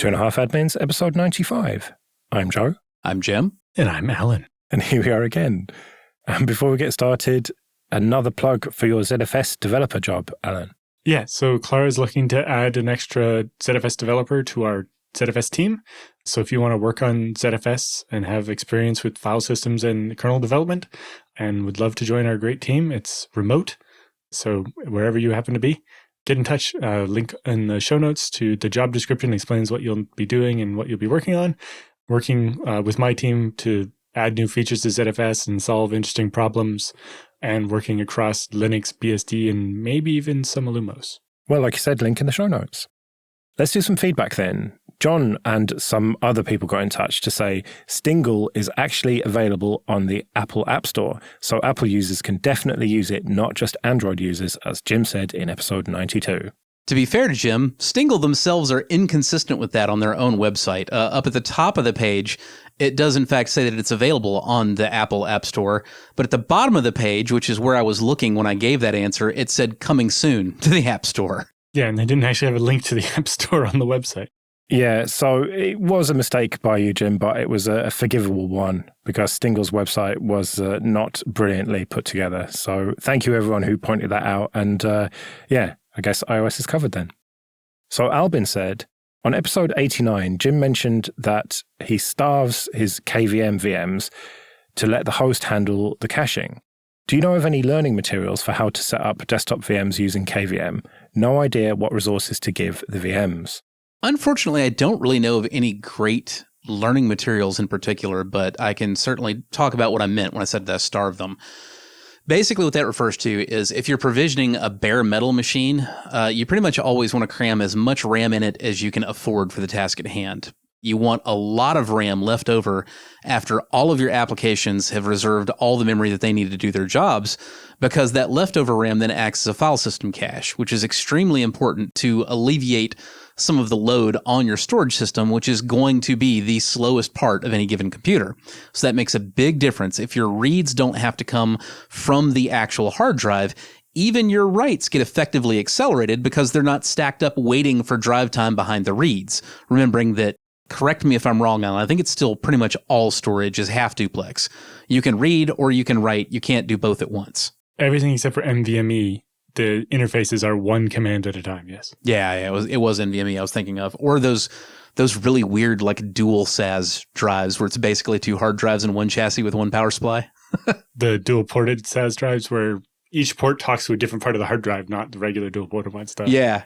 Two and a Half Admins, episode 95. I'm Joe. I'm Jim. And I'm Alan. And here we are again. And before we get started, another plug for your ZFS developer job, Alan. Yeah, so Clara's looking to add an extra ZFS developer to our ZFS team. So if you want to work on ZFS and have experience with file systems and kernel development and would love to join our great team, it's remote. So wherever you happen to be, get in touch. Link in the show notes to the job description explains what you'll be doing and what you'll be working on. Working with my team to add new features to ZFS and solve interesting problems, and working across Linux, BSD, and maybe even some Illumos. Well, like you said, link in the show notes. Let's do some feedback then. John and some other people got in touch to say Stingle is actually available on the Apple App Store, so Apple users can definitely use it, not just Android users, as Jim said in episode 92. To be fair to Jim, Stingle themselves are inconsistent with that on their own website. Up at the top of the page, it does in fact say that it's available on the Apple App Store, but at the bottom of the page, which is where I was looking when I gave that answer, it said coming soon to the App Store. Yeah, and they didn't actually have a link to the App Store on the website. Yeah, so it was a mistake by you, Jim, but it was a forgivable one because Stingle's website was not brilliantly put together. So thank you everyone who pointed that out. And yeah, I guess iOS is covered then. So Albin said, on episode 89, Jim mentioned that he starves his KVM VMs to let the host handle the caching. Do you know of any learning materials for how to set up desktop VMs using KVM? No idea what resources to give the VMs. Unfortunately, I don't really know of any great learning materials in particular, but I can certainly talk about what I meant when I said that I starve them. Basically, what that refers to is if you're provisioning a bare metal machine, you pretty much always want to cram as much RAM in it as you can afford for the task at hand. You want a lot of RAM left over after all of your applications have reserved all the memory that they need to do their jobs, because that leftover RAM then acts as a file system cache, which is extremely important to alleviate some of the load on your storage system, which is going to be the slowest part of any given computer. So that makes a big difference. If your reads don't have to come from the actual hard drive, even your writes get effectively accelerated because they're not stacked up waiting for drive time behind the reads. Remembering that, correct me if I'm wrong, Alan, I think it's still pretty much all storage is half duplex. You can read or you can write. You can't do both at once. Everything except for NVMe. The interfaces are one command at a time, yes. Yeah, it was NVMe I was thinking of. Or those really weird like dual SAS drives where it's basically two hard drives in one chassis with one power supply. The dual ported SAS drives where each port talks to a different part of the hard drive, not the regular dual ported one stuff. Yeah.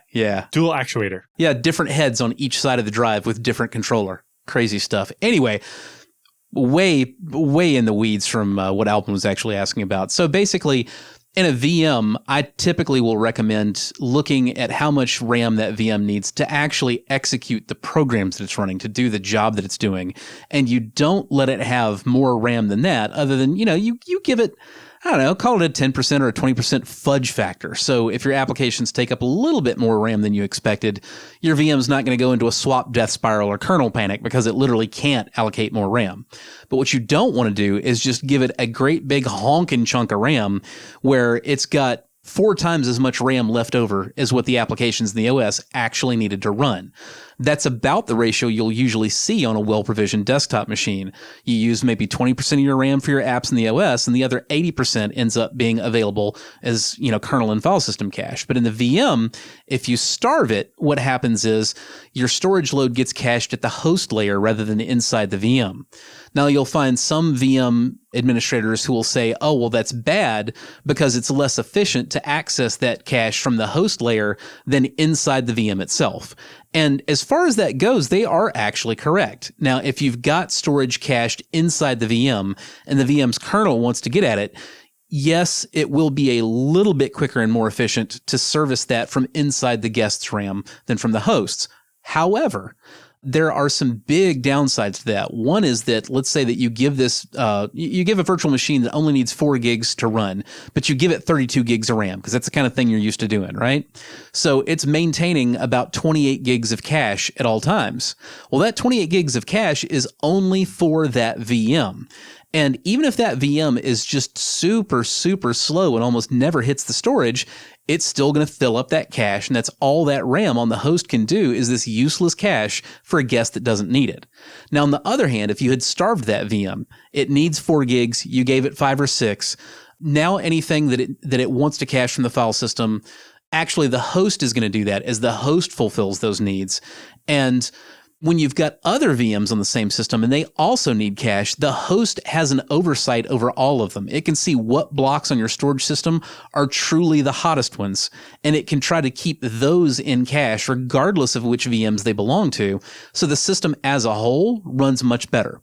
Dual actuator. Yeah, different heads on each side of the drive with different controller. Crazy stuff. Anyway, way in the weeds from what Alvin was actually asking about. So basically, in a VM, I typically will recommend looking at how much RAM that VM needs to actually execute the programs that it's running, to do the job that it's doing. And you don't let it have more RAM than that, other than, you give it, I don't know, call it a 10% or a 20% fudge factor. So if your applications take up a little bit more RAM than you expected, your VM's not going to go into a swap death spiral or kernel panic because it literally can't allocate more RAM. But what you don't want to do is just give it a great big honking chunk of RAM where it's got 4 times as much RAM left over as what the applications in the OS actually needed to run. That's about the ratio you'll usually see on a well-provisioned desktop machine. You use maybe 20% of your RAM for your apps in the OS, and the other 80% ends up being available as, kernel and file system cache. But in the VM, if you starve it, what happens is your storage load gets cached at the host layer rather than inside the VM. Now, you'll find some VM administrators who will say, oh, well, that's bad because it's less efficient to access that cache from the host layer than inside the VM itself. And as far as that goes, they are actually correct. Now, if you've got storage cached inside the VM and the VM's kernel wants to get at it, yes, it will be a little bit quicker and more efficient to service that from inside the guest's RAM than from the host's. However, there are some big downsides to that. One is that, let's say that you give this, you give a virtual machine that only needs 4 gigs to run, but you give it 32 gigs of RAM because that's the kind of thing you're used to doing, right? So it's maintaining about 28 gigs of cache at all times. Well, that 28 gigs of cache is only for that VM. And even if that VM is just super, super slow and almost never hits the storage, it's still going to fill up that cache. And that's all that RAM on the host can do, is this useless cache for a guest that doesn't need it. Now, on the other hand, if you had starved that VM, it needs 4 gigs, you gave it 5 or 6. Now anything that it wants to cache from the file system, actually the host is going to do that, as the host fulfills those needs. And when you've got other VMs on the same system and they also need cache, the host has an oversight over all of them. It can see what blocks on your storage system are truly the hottest ones, and it can try to keep those in cache regardless of which VMs they belong to. So the system as a whole runs much better.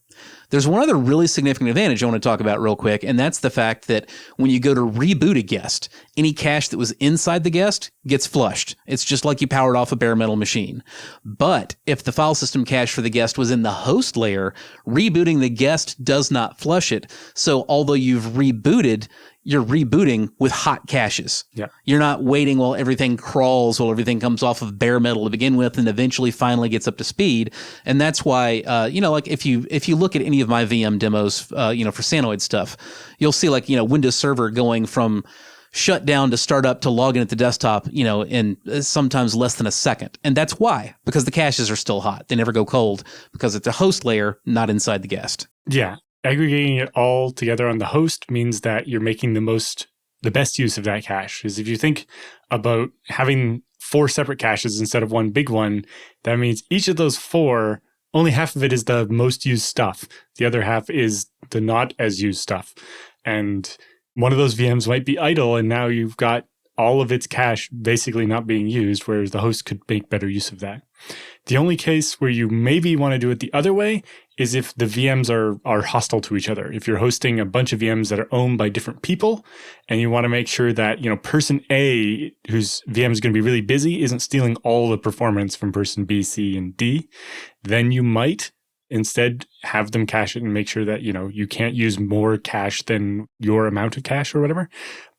There's one other really significant advantage I want to talk about real quick, and that's the fact that when you go to reboot a guest, any cache that was inside the guest gets flushed. It's just like you powered off a bare metal machine. But if the file system cache for the guest was in the host layer, rebooting the guest does not flush it. So although you've rebooted, you're rebooting with hot caches. Yeah. You're not waiting while everything crawls, while everything comes off of bare metal to begin with and eventually finally gets up to speed. And that's why, like if you look at any of my VM demos, for Sanoid stuff, you'll see Windows Server going from shut down to start up to log in at the desktop, in sometimes less than a second. And that's why, because the caches are still hot. They never go cold because it's a host layer, not inside the guest. Yeah. Aggregating it all together on the host means that you're making the best use of that cache. Because if you think about having 4 separate caches instead of one big one, that means each of those 4, only half of it is the most used stuff. The other half is the not as used stuff. And one of those VMs might be idle, and now you've got all of its cache basically not being used, whereas the host could make better use of that. The only case where you maybe want to do it the other way is if the VMs are hostile to each other. If you're hosting a bunch of VMs that are owned by different people, and you want to make sure that, person A, whose VM is going to be really busy, isn't stealing all the performance from person B, C, and D, then you might instead have them cache it and make sure that, you can't use more cache than your amount of cache or whatever.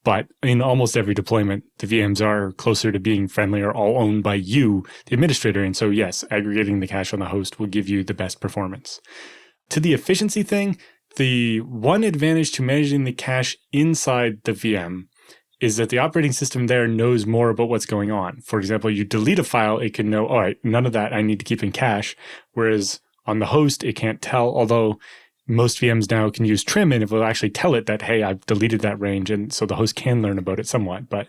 But in almost every deployment, the VMs are closer to being friendly or all owned by you, the administrator. And so, yes, aggregating the cache on the host will give you the best performance. To the efficiency thing, the one advantage to managing the cache inside the VM is that the operating system there knows more about what's going on. For example, you delete a file, it can know, all right, none of that I need to keep in cache. Whereas on the host, it can't tell, although most VMs now can use trim and it will actually tell it that, hey, I've deleted that range. And so the host can learn about it somewhat. But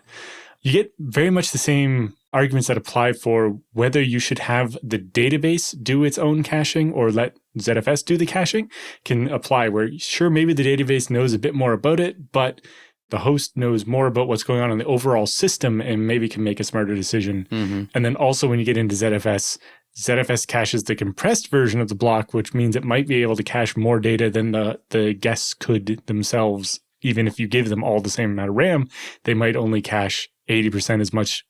you get very much the same arguments that apply for whether you should have the database do its own caching or let ZFS do the caching can apply, where sure, maybe the database knows a bit more about it, but the host knows more about what's going on in the overall system and maybe can make a smarter decision. Mm-hmm. And then also when you get into ZFS caches the compressed version of the block, which means it might be able to cache more data than the guests could themselves. Even if you give them all the same amount of RAM, they might only cache 80%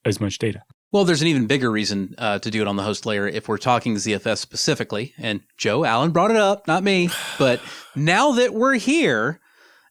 as much data. Well, there's an even bigger reason to do it on the host layer if we're talking ZFS specifically. And Joe Allen brought it up, not me. But now that we're here,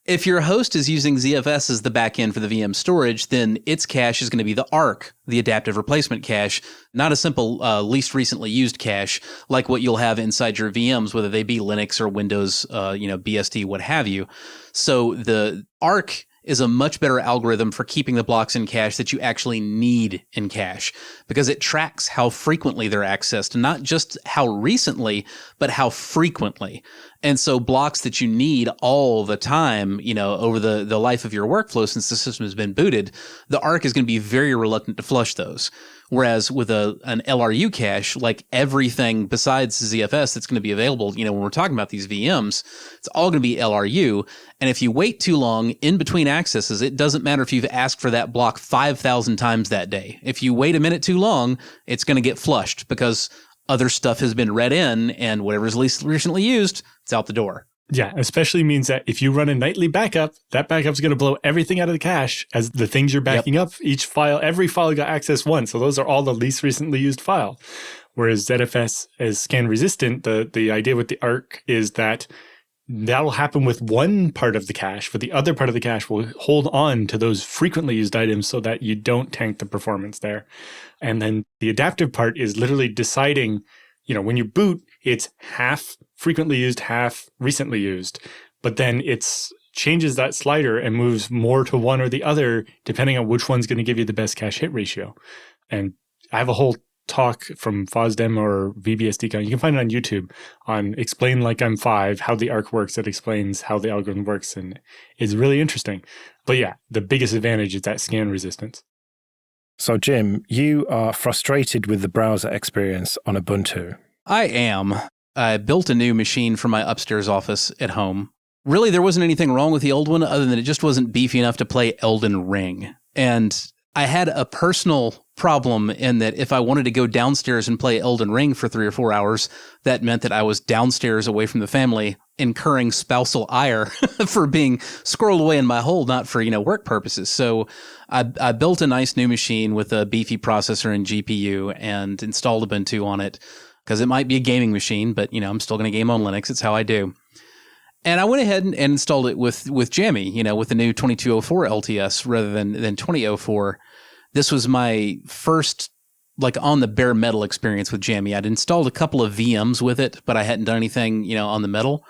if your host is using ZFS as the backend for the VM storage, then its cache is going to be the ARC, the adaptive replacement cache, not a simple least recently used cache like what you'll have inside your VMs, whether they be Linux or Windows, BSD, what have you. So the ARC is a much better algorithm for keeping the blocks in cache that you actually need in cache, because it tracks how frequently they're accessed, not just how recently, but how frequently. And so blocks that you need all the time, over the life of your workflow since the system has been booted, the ARC is going to be very reluctant to flush those. Whereas with an LRU cache, like everything besides ZFS that's going to be available, when we're talking about these VMs, it's all going to be LRU. And if you wait too long in between accesses, it doesn't matter if you've asked for that block 5,000 times that day. If you wait a minute too long, it's going to get flushed because other stuff has been read in, and whatever's least recently used, it's out the door. Yeah, especially means that if you run a nightly backup, that backup's going to blow everything out of the cache as the things you're backing up. Every file got access once. So those are all the least recently used file. Whereas ZFS is scan resistant, the idea with the ARC is that that'll happen with one part of the cache, but the other part of the cache will hold on to those frequently used items so that you don't tank the performance there. And then the adaptive part is literally deciding, when you boot, it's half frequently used, half recently used. but then it's changes that slider and moves more to one or the other, depending on which one's going to give you the best cache hit ratio. And I have a whole talk from FOSDEM or VBSDCon. You can find it on YouTube on Explain Like I'm 5, how the ARC works. That explains how the algorithm works, and it's really interesting. But yeah, the biggest advantage is that scan resistance. So Jim, you are frustrated with the browser experience on Ubuntu. I am. I built a new machine for my upstairs office at home. Really, there wasn't anything wrong with the old one other than it just wasn't beefy enough to play Elden Ring. And I had a personal problem in that if I wanted to go downstairs and play Elden Ring for 3 or 4 hours, that meant that I was downstairs away from the family, incurring spousal ire for being squirreled away in my hole, not for, work purposes. So I built a nice new machine with a beefy processor and GPU and installed Ubuntu on it because it might be a gaming machine, but, I'm still going to game on Linux. It's how I do. And I went ahead and installed it with Jammy, with the new 2204 LTS rather than 2004. This was my first, on the bare metal experience with Jammy. I'd installed a couple of VMs with it, but I hadn't done anything, on the metal.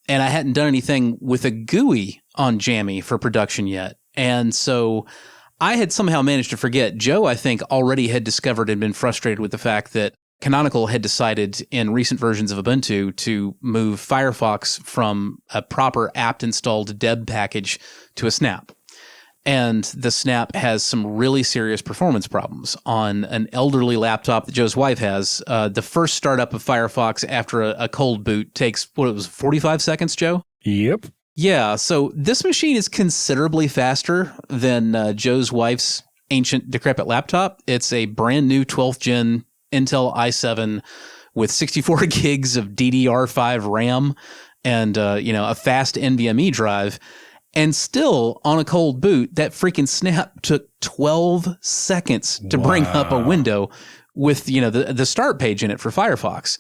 And I hadn't done anything with a GUI on Jammy for production yet. And so I had somehow managed to forget. Joe, I think, already had discovered and been frustrated with the fact that Canonical had decided in recent versions of Ubuntu to move Firefox from a proper apt-installed deb package to a snap. And the snap has some really serious performance problems. On an elderly laptop that Joe's wife has, the first startup of Firefox after a cold boot takes, 45 seconds, Joe? Yep. Yeah, so this machine is considerably faster than Joe's wife's ancient decrepit laptop. It's a brand new 12th gen Intel i7 with 64 gigs of DDR5 RAM and a fast NVMe drive. And still, on a cold boot, that freaking snap took 12 seconds to bring up a window with, the start page in it for Firefox.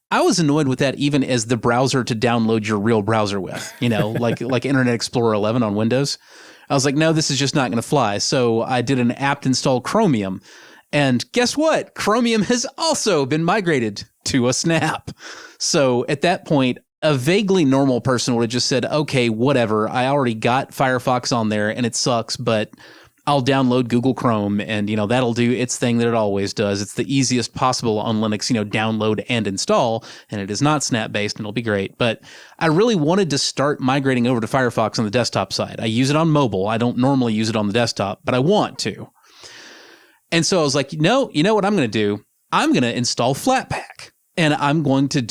I was annoyed with that even as the browser to download your real browser with, like Internet Explorer 11 on Windows. I was like, no, this is just not going to fly. So I did an apt install Chromium. And guess what? Chromium has also been migrated to a snap. So at that point, a vaguely normal person would have just said, okay, whatever. I already got Firefox on there and it sucks, but I'll download Google Chrome and, that'll do its thing that it always does. It's the easiest possible on Linux, download and install, and it is not snap-based and it'll be great. But I really wanted to start migrating over to Firefox on the desktop side. I use it on mobile. I don't normally use it on the desktop, but I want to. And so I was like, no, you know what I'm going to do? I'm going to install Flatpak. And I'm going to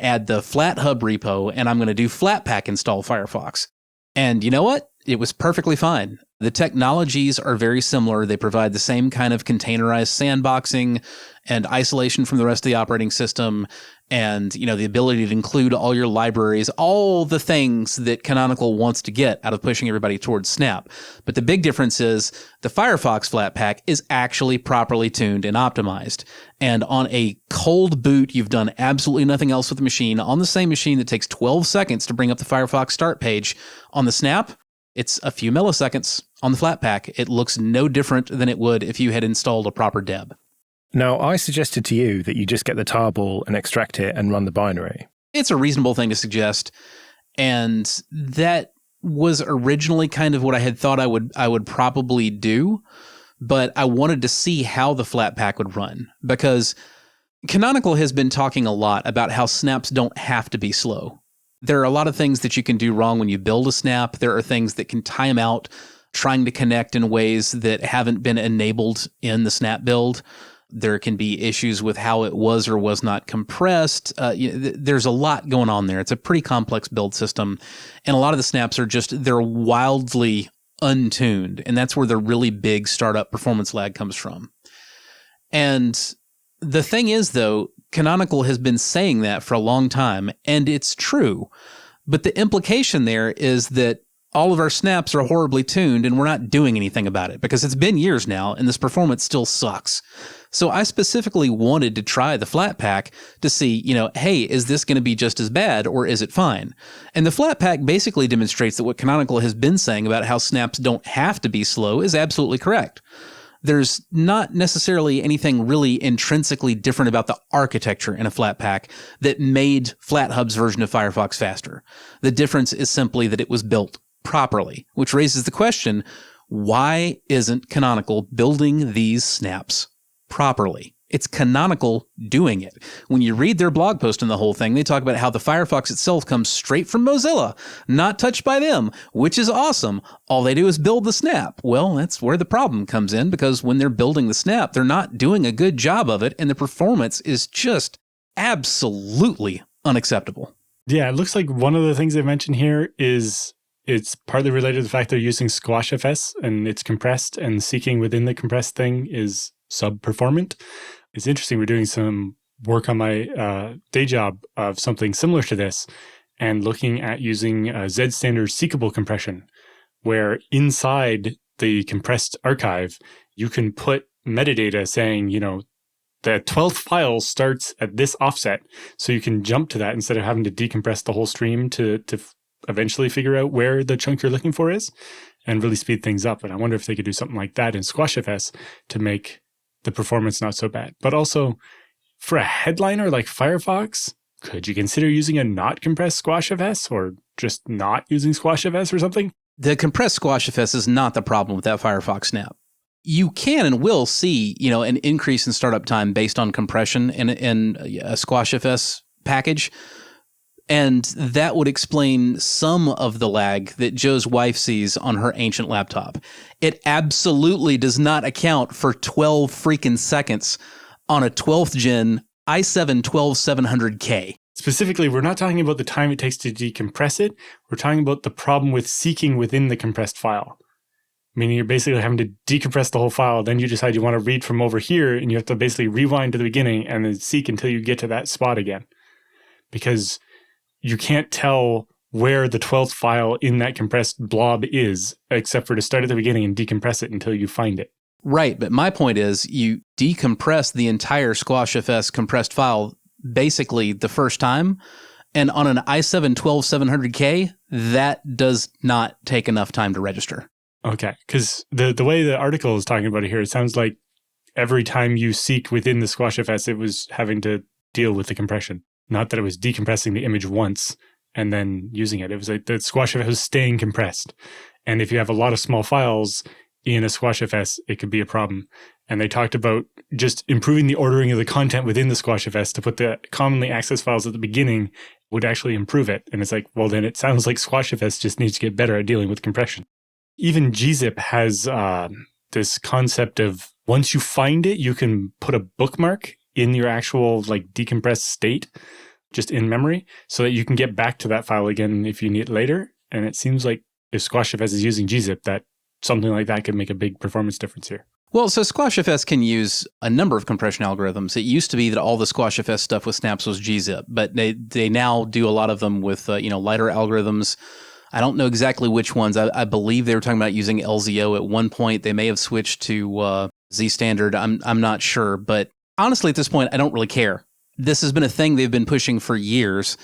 add the FlatHub repo, and I'm going to do Flatpak install Firefox. And you know what? It was perfectly fine. The technologies are very similar. They provide the same kind of containerized sandboxing and isolation from the rest of the operating system, and the ability to include all your libraries, all the things that Canonical wants to get out of pushing everybody towards Snap. But the big difference is the Firefox Flatpak is actually properly tuned and optimized. And on a cold boot, you've done absolutely nothing else with the machine. On the same machine that takes 12 seconds to bring up the Firefox start page, on the Snap, it's a few milliseconds. On the Flatpak, it looks no different than it would if you had installed a proper deb. Now, I suggested to you that you just get the tarball and extract it and run the binary. It's a reasonable thing to suggest, and that was originally kind of what I had thought I would probably do, but I wanted to see how the Flatpak would run, because Canonical has been talking a lot about how snaps don't have to be slow. There are a lot of things that you can do wrong when you build a snap. There are things that can time out trying to connect in ways that haven't been enabled in the snap build. There can be issues with how it was or was not compressed. There's a lot going on there. It's a pretty complex build system. And a lot of the snaps they're wildly untuned. And that's where the really big startup performance lag comes from. And the thing is, though, Canonical has been saying that for a long time, and it's true. But the implication there is that all of our snaps are horribly tuned and we're not doing anything about it because it's been years now and this performance still sucks. So I specifically wanted to try the Flatpak to see, hey, is this going to be just as bad or is it fine? And the Flatpak basically demonstrates that what Canonical has been saying about how snaps don't have to be slow is absolutely correct. there's not necessarily anything really intrinsically different about the architecture in a Flatpak that made FlatHub's version of Firefox faster. The difference is simply that it was built properly, which raises the question, why isn't Canonical building these snaps properly? It's Canonical doing it. When you read their blog post and the whole thing, they talk about how the Firefox itself comes straight from Mozilla, not touched by them, which is awesome. All they do is build the snap. Well, that's where the problem comes in, because when they're building the snap, they're not doing a good job of it, and the performance is just absolutely unacceptable. Yeah, it looks like one of the things they mentioned here is it's partly related to the fact they're using SquashFS and it's compressed, and seeking within the compressed thing is sub-performant. It's interesting. We're doing some work on my day job of something similar to this and looking at using Z standard seekable compression, where inside the compressed archive, you can put metadata saying, the 12th file starts at this offset. So you can jump to that instead of having to decompress the whole stream to eventually figure out where the chunk you're looking for is and really speed things up. And I wonder if they could do something like that in SquashFS to make the performance not so bad. But also, for a headliner like Firefox, could you consider using a not compressed SquashFS, or just not using SquashFS or something? The compressed SquashFS is not the problem with that Firefox snap. You can and will see, an increase in startup time based on compression in a SquashFS package. And that would explain some of the lag that Joe's wife sees on her ancient laptop. It absolutely does not account for 12 freaking seconds on a 12th gen i7 12700K. Specifically, we're not talking about the time it takes to decompress it. We're talking about the problem with seeking within the compressed file. Meaning you're basically having to decompress the whole file, then you decide you want to read from over here, and you have to basically rewind to the beginning and then seek until you get to that spot again. Because you can't tell where the 12th file in that compressed blob is, except for to start at the beginning and decompress it until you find it. Right, but my point is you decompress the entire SquashFS compressed file basically the first time, and on an i7 12700K, that does not take enough time to register. Okay, because the way the article is talking about it here, it sounds like every time you seek within the SquashFS, it was having to deal with the compression. Not that it was decompressing the image once and then using it. It was like the SquashFS was staying compressed. And if you have a lot of small files in a SquashFS, it could be a problem. And they talked about just improving the ordering of the content within the SquashFS to put the commonly accessed files at the beginning would actually improve it. And it's like, well, then it sounds like SquashFS just needs to get better at dealing with compression. Even gzip has this concept of once you find it, you can put a bookmark in your actual decompressed state, just in memory, so that you can get back to that file again if you need it later. And it seems like if SquashFS is using gzip, that something like that could make a big performance difference here. Well, so SquashFS can use a number of compression algorithms. It used to be that all the SquashFS stuff with snaps was gzip, but they now do a lot of them with lighter algorithms. I don't know exactly which ones. I believe they were talking about using LZO at one point. They may have switched to Z standard. I'm not sure, but honestly, at this point, I don't really care. This has been a thing they've been pushing for years,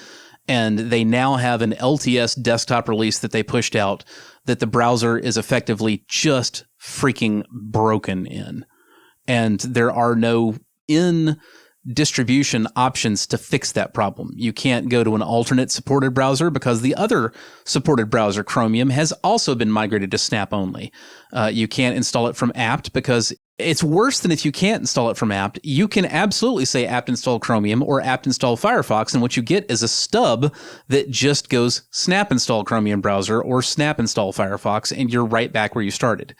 and they now have an LTS desktop release that they pushed out that the browser is effectively just freaking broken in. And there are no in-distribution options to fix that problem. You can't go to an alternate supported browser because the other supported browser, Chromium, has also been migrated to Snap only. You can't install it from apt because it's worse than if you can't install it from apt. You can absolutely say apt install Chromium or apt install Firefox, and what you get is a stub that just goes snap install Chromium browser or snap install Firefox, and you're right back where you started.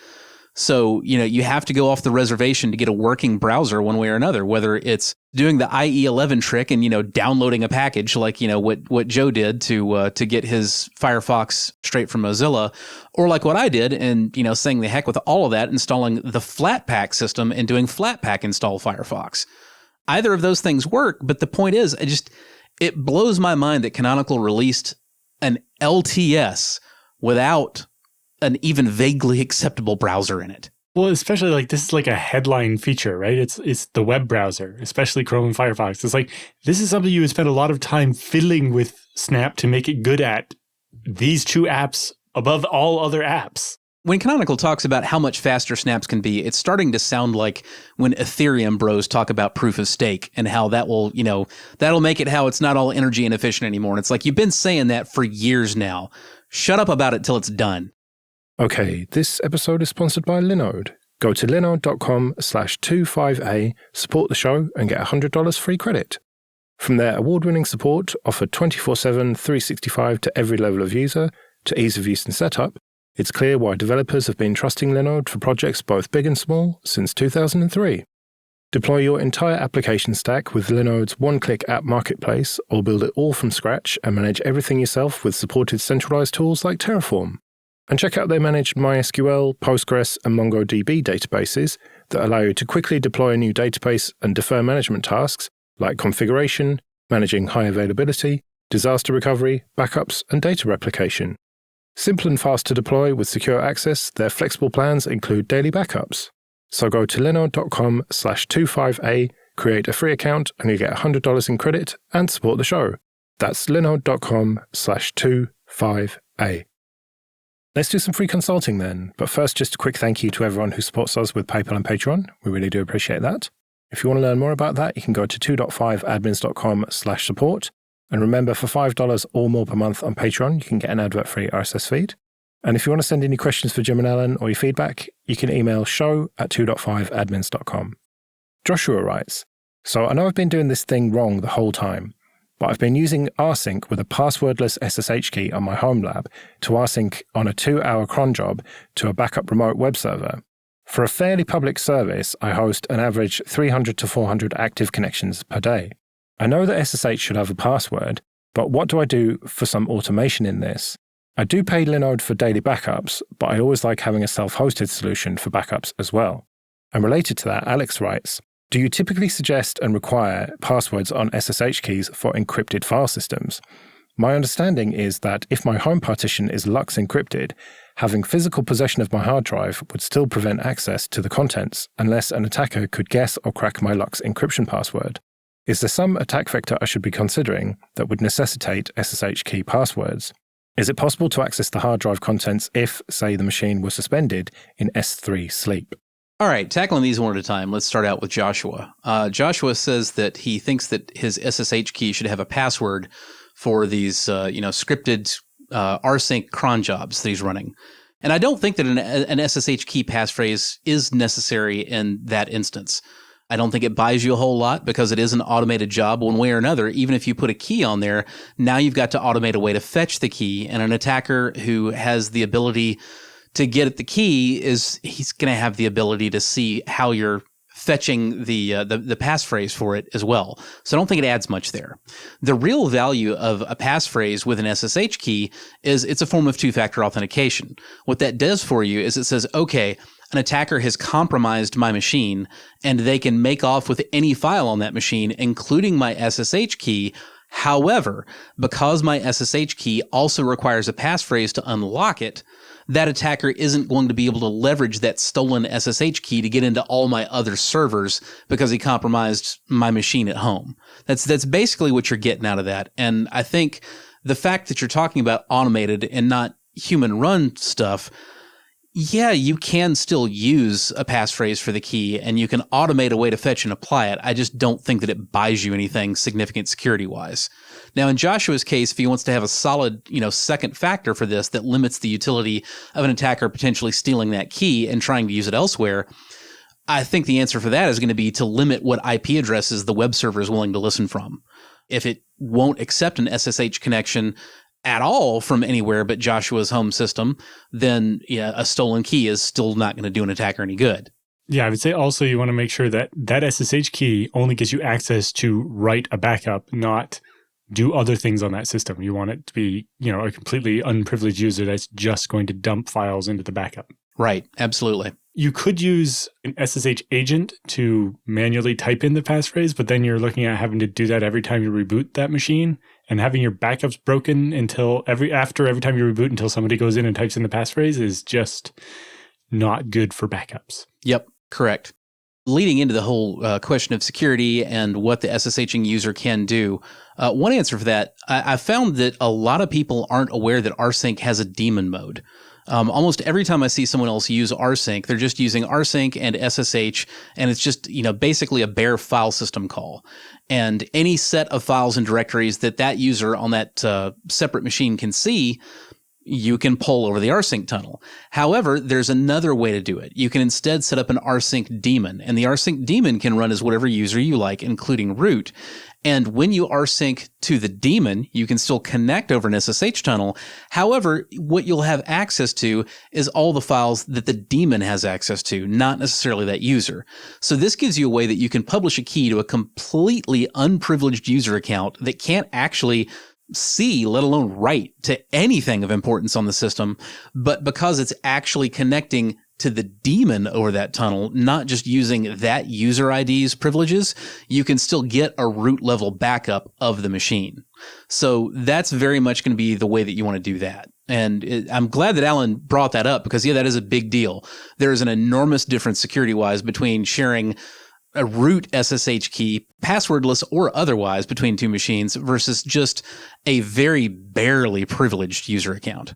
So, you have to go off the reservation to get a working browser one way or another, whether it's doing the IE11 trick and, downloading a package like, what Joe did to get his Firefox straight from Mozilla, or like what I did and, saying the heck with all of that, installing the Flatpak system and doing Flatpak install Firefox. Either of those things work, but the point is, it blows my mind that Canonical released an LTS without an even vaguely acceptable browser in it. Well, especially this is like a headline feature, right? It's the web browser, especially Chrome and Firefox. It's like, this is something you would spend a lot of time fiddling with Snap to make it good at these two apps above all other apps. When Canonical talks about how much faster snaps can be, it's starting to sound like when Ethereum bros talk about proof of stake and how that will, that'll make it how it's not all energy inefficient anymore. And it's like, you've been saying that for years now. Shut up about it till it's done. Okay, this episode is sponsored by Linode. Go to linode.com/25A, support the show, and get $100 free credit. From their award-winning support, offered 24/7, 365 to every level of user, to ease of use and setup, it's clear why developers have been trusting Linode for projects both big and small since 2003. Deploy your entire application stack with Linode's one-click app marketplace, or build it all from scratch and manage everything yourself with supported centralized tools like Terraform. And check out their managed MySQL, Postgres, and MongoDB databases that allow you to quickly deploy a new database and defer management tasks like configuration, managing high availability, disaster recovery, backups, and data replication. Simple and fast to deploy with secure access, their flexible plans include daily backups. So go to linode.com/25A, create a free account, and you get $100 in credit and support the show. That's linode.com/25A. Let's do some free consulting then. But first, just a quick thank you to everyone who supports us with PayPal and Patreon. We really do appreciate that. If you want to learn more about that, you can go to 2.5admins.com/support. And remember, for $5 or more per month on Patreon, you can get an advert-free RSS feed. And if you want to send any questions for Jim and Alan or your feedback, you can email show@2.5admins.com. Joshua writes, so I know I've been doing this thing wrong the whole time, but I've been using rsync with a passwordless SSH key on my home lab to rsync on a 2-hour cron job to a backup remote web server. For a fairly public service, I host an average 300 to 400 active connections per day. I know that SSH should have a password, but what do I do for some automation in this? I do pay Linode for daily backups, but I always like having a self-hosted solution for backups as well. And related to that, Alex writes, do you typically suggest and require passwords on SSH keys for encrypted file systems? My understanding is that if my home partition is LUKS encrypted, having physical possession of my hard drive would still prevent access to the contents unless an attacker could guess or crack my LUKS encryption password. Is there some attack vector I should be considering that would necessitate SSH key passwords? Is it possible to access the hard drive contents if, say, the machine was suspended in S3 sleep? All right, tackling these one at a time. Let's start out with Joshua. Joshua says that he thinks that his SSH key should have a password for these, scripted rsync cron jobs that he's running. And I don't think that an SSH key passphrase is necessary in that instance. I don't think it buys you a whole lot because it is an automated job one way or another. Even if you put a key on there, now you've got to automate a way to fetch the key. And an attacker who has the ability to get at the key he's going to have the ability to see how you're fetching the passphrase for it as well. So I don't think it adds much there. The real value of a passphrase with an SSH key is it's a form of two-factor authentication. What that does for you is it says, okay, an attacker has compromised my machine and they can make off with any file on that machine, including my SSH key. However, because my SSH key also requires a passphrase to unlock it, that attacker isn't going to be able to leverage that stolen SSH key to get into all my other servers because he compromised my machine at home. That's basically what you're getting out of that. And I think the fact that you're talking about automated and not human run stuff, yeah, you can still use a passphrase for the key and you can automate a way to fetch and apply it. I just don't think that it buys you anything significant security-wise. Now, in Joshua's case, if he wants to have a solid, second factor for this that limits the utility of an attacker potentially stealing that key and trying to use it elsewhere, I think the answer for that is going to be to limit what IP addresses the web server is willing to listen from. If it won't accept an SSH connection at all from anywhere but Joshua's home system, then a stolen key is still not going to do an attacker any good. Yeah, I would say also you want to make sure that SSH key only gives you access to write a backup, not do other things on that system. You want it to be, a completely unprivileged user that's just going to dump files into the backup. Right, absolutely. You could use an SSH agent to manually type in the passphrase, but then you're looking at having to do that every time you reboot that machine, and having your backups broken every time you reboot until somebody goes in and types in the passphrase is just not good for backups. Yep, correct. Leading into the whole question of security and what the SSHing user can do, one answer for that, I found that a lot of people aren't aware that rsync has a daemon mode. Almost every time I see someone else use rsync, they're just using rsync and SSH, and it's just, basically a bare file system call. And any set of files and directories that user on that separate machine can see, you can pull over the rsync tunnel. However, there's another way to do it. You can instead set up an rsync daemon, and the rsync daemon can run as whatever user you like, including root. And when you rsync to the daemon, you can still connect over an SSH tunnel. However, what you'll have access to is all the files that the daemon has access to, not necessarily that user. So this gives you a way that you can publish a key to a completely unprivileged user account that can't actually see, let alone write to anything of importance on the system. But because it's actually connecting to the daemon over that tunnel, not just using that user ID's privileges, you can still get a root level backup of the machine. So that's very much going to be the way that you want to do that. And I'm glad that Alan brought that up because, that is a big deal. There is an enormous difference security-wise between sharing a root SSH key, passwordless or otherwise, between two machines versus just a very barely privileged user account.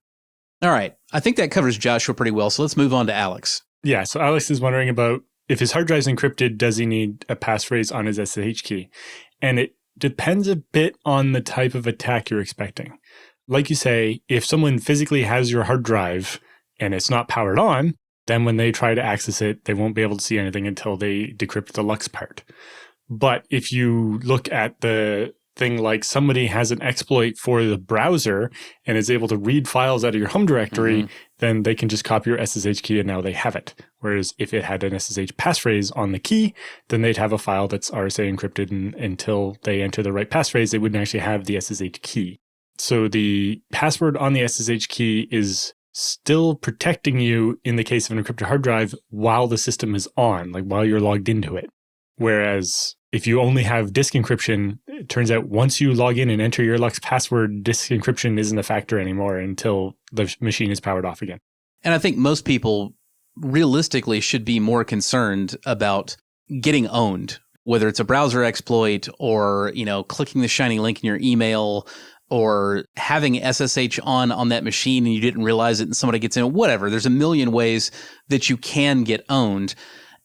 All right. I think that covers Joshua pretty well. So let's move on to Alex. Yeah. So Alex is wondering about if his hard drive's encrypted, does he need a passphrase on his SSH key? And it depends a bit on the type of attack you're expecting. Like you say, if someone physically has your hard drive and it's not powered on, then when they try to access it, they won't be able to see anything until they decrypt the LUKS part. But if you look at the thing like somebody has an exploit for the browser and is able to read files out of your home directory, then they can just copy your SSH key and now they have it. Whereas if it had an SSH passphrase on the key, then they'd have a file that's RSA encrypted, and until they enter the right passphrase, they wouldn't actually have the SSH key. So the password on the SSH key is still protecting you in the case of an encrypted hard drive while the system is on, like while you're logged into it. Whereas if you only have disk encryption, it turns out once you log in and enter your LUKS password, disk encryption isn't a factor anymore until the machine is powered off again. And I think most people realistically should be more concerned about getting owned, whether it's a browser exploit or, clicking the shiny link in your email or having SSH on that machine and you didn't realize it and somebody gets in, whatever. There's a million ways that you can get owned.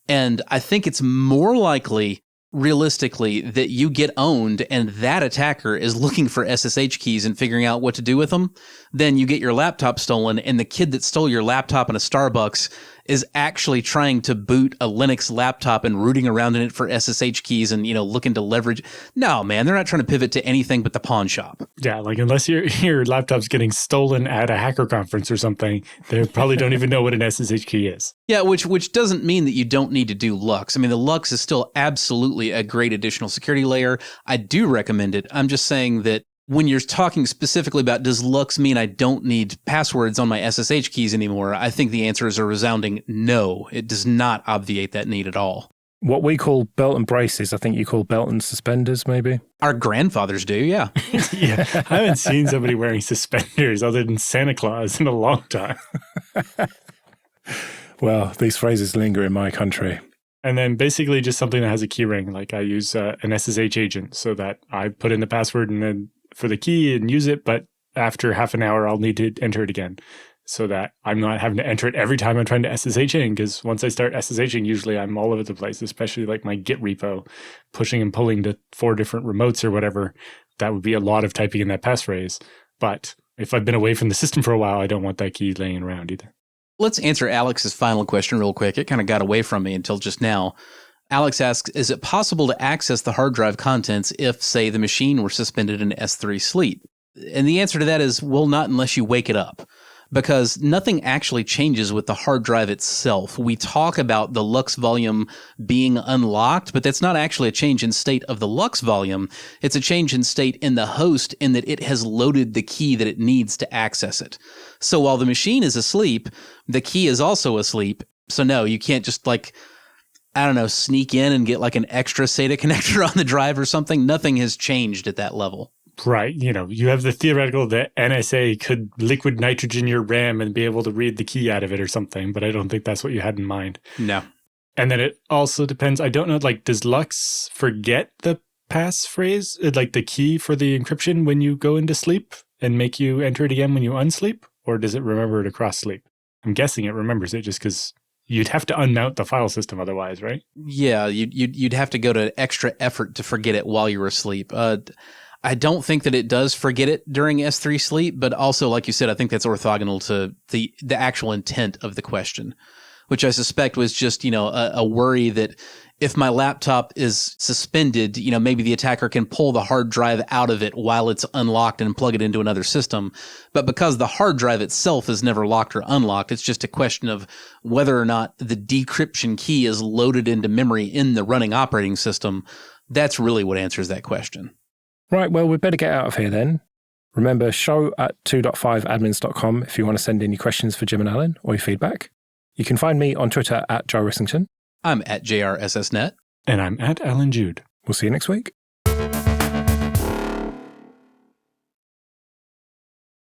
And I think it's more likely, realistically, that you get owned and that attacker is looking for SSH keys and figuring out what to do with them, then you get your laptop stolen and the kid that stole your laptop in a Starbucks is actually trying to boot a Linux laptop and rooting around in it for SSH keys and, looking to leverage. No, man, they're not trying to pivot to anything but the pawn shop. Yeah, like unless your laptop's getting stolen at a hacker conference or something, they probably don't even know what an SSH key is. Yeah, which doesn't mean that you don't need to do LUKS. I mean, the LUKS is still absolutely a great additional security layer. I do recommend it. I'm just saying that when you're talking specifically about does LUKS mean I don't need passwords on my SSH keys anymore, I think the answer is a resounding no. It does not obviate that need at all. What we call belt and braces, I think you call belt and suspenders, maybe? Our grandfathers do, yeah. Yeah, I haven't seen somebody wearing suspenders other than Santa Claus in a long time. Well, these phrases linger in my country. And then basically just something that has a key ring. Like I use an SSH agent so that I put in the password and then for the key and use it, but after half an hour, I'll need to enter it again so that I'm not having to enter it every time I'm trying to SSH in, because once I start SSHing, usually I'm all over the place, especially like my Git repo, pushing and pulling to 4 different remotes or whatever. That would be a lot of typing in that passphrase. But if I've been away from the system for a while, I don't want that key laying around either. Let's answer Alex's final question real quick. It kind of got away from me until just now. Alex asks, is it possible to access the hard drive contents if, say, the machine were suspended in S3 sleep? And the answer to that is, well, not unless you wake it up, because nothing actually changes with the hard drive itself. We talk about the LUKS volume being unlocked, but that's not actually a change in state of the LUKS volume. It's a change in state in the host in that it has loaded the key that it needs to access it. So while the machine is asleep, the key is also asleep. So no, you can't just sneak in and get like an extra SATA connector on the drive or something. Nothing has changed at that level. Right. You have the theoretical that NSA could liquid nitrogen your RAM and be able to read the key out of it or something, but I don't think that's what you had in mind. No. And then it also depends. I don't know, does LUKS forget the passphrase, like the key for the encryption when you go into sleep and make you enter it again when you unsleep? Or does it remember it across sleep? I'm guessing it remembers it just because you'd have to unmount the file system otherwise, right? Yeah, you'd have to go to extra effort to forget it while you were asleep. I don't think that it does forget it during S3 sleep, but also, like you said, I think that's orthogonal to the actual intent of the question, which I suspect was just, a worry that if my laptop is suspended, maybe the attacker can pull the hard drive out of it while it's unlocked and plug it into another system. But because the hard drive itself is never locked or unlocked, it's just a question of whether or not the decryption key is loaded into memory in the running operating system. That's really what answers that question. Right, well, we'd better get out of here then. Remember, show@2.5admins.com if you want to send in your questions for Jim and Alan or your feedback. You can find me on Twitter @Joe Rissington. I'm @JRSSNet. And I'm @Alan Jude. We'll see you next week.